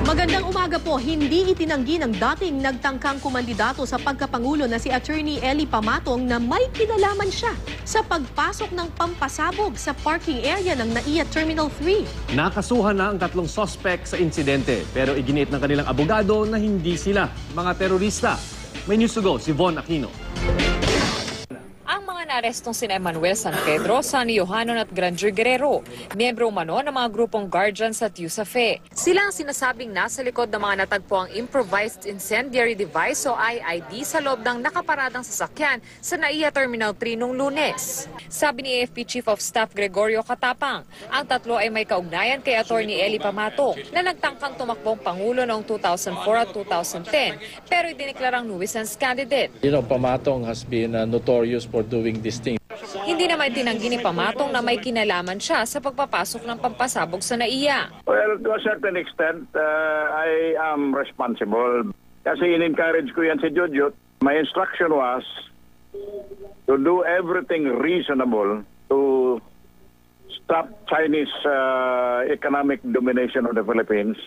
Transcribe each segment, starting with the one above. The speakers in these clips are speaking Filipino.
Magandang umaga po. Hindi itinanggi ng dating nagtangkang kumandidato sa pagkapangulo na si Attorney Ellie Pamatong na may kinalaman siya sa pagpasok ng pampasabog sa parking area ng NAIA Terminal 3. Nakasuhan na ang tatlong suspect sa insidente pero iginit ng kanilang abogado na hindi sila mga terorista. May news to go si Von Aquino. Ang mga naarestong sina Emmanuel San Pedro, Sunny Yohanon at Granger Guerrero, miyembro umano ng mga grupong Guardians at Yusafe. Sila ang sinasabing nasa likod ng mga natagpuang improvised incendiary device o IID sa loob ng nakaparadang sasakyan sa NAIA Terminal 3 noong Lunes. Sabi ni AFP Chief of Staff Gregorio Catapang, ang tatlo ay may kaugnayan kay Attorney Ellie Pamatong na nagtangkang tumakbong Pangulo noong 2004 at 2010 pero idineklarang nuisance candidate. Pamatong has been notorious for doing this thing. Hindi naman tinanggi ni Pamatong na may kinalaman siya sa pagpapasok ng pampasabog sa NAIA. Well, to a certain extent, I am responsible. Kasi in-encourage ko yan si Jujut. My instruction was to do everything reasonable to stop Chinese economic domination of the Philippines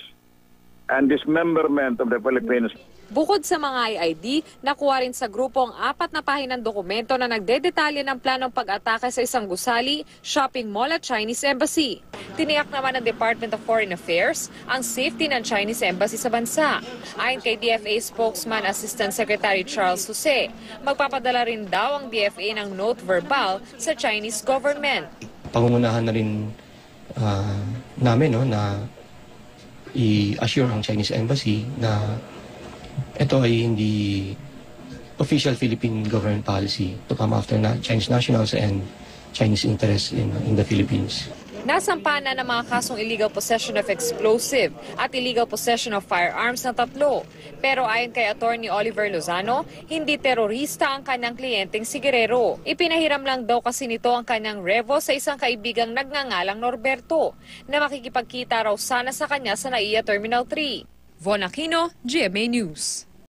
and dismemberment of the Philippines. Bukod sa mga IID, nakuha rin sa grupo ang 4 na pahinang dokumento na nagdedetalye ng planong pag-atake sa isang gusali, shopping mall at Chinese Embassy. Tiniyak naman ng Department of Foreign Affairs ang safety ng Chinese Embassy sa bansa. Ayon kay DFA spokesman Assistant Secretary Charles Jose, magpapadala rin daw ang DFA ng note verbal sa Chinese government. Pangungunahan na rin namin na i-assure ang Chinese Embassy na ito ay hindi official Philippine government policy to come after Chinese nationals and Chinese interests in the Philippines. Nasampahan na ng mga kasong illegal possession of explosive at illegal possession of firearms ng tatlo. Pero ayon kay Attorney Oliver Lozano, hindi terorista ang kanyang kliyenteng si Guerrero. Ipinahiram lang daw kasi nito ang kanyang revo sa isang kaibigang nagngangalang Norberto na makikipagkita raw sana sa kanya sa NAIA Terminal 3. Von Aquino, GMA News.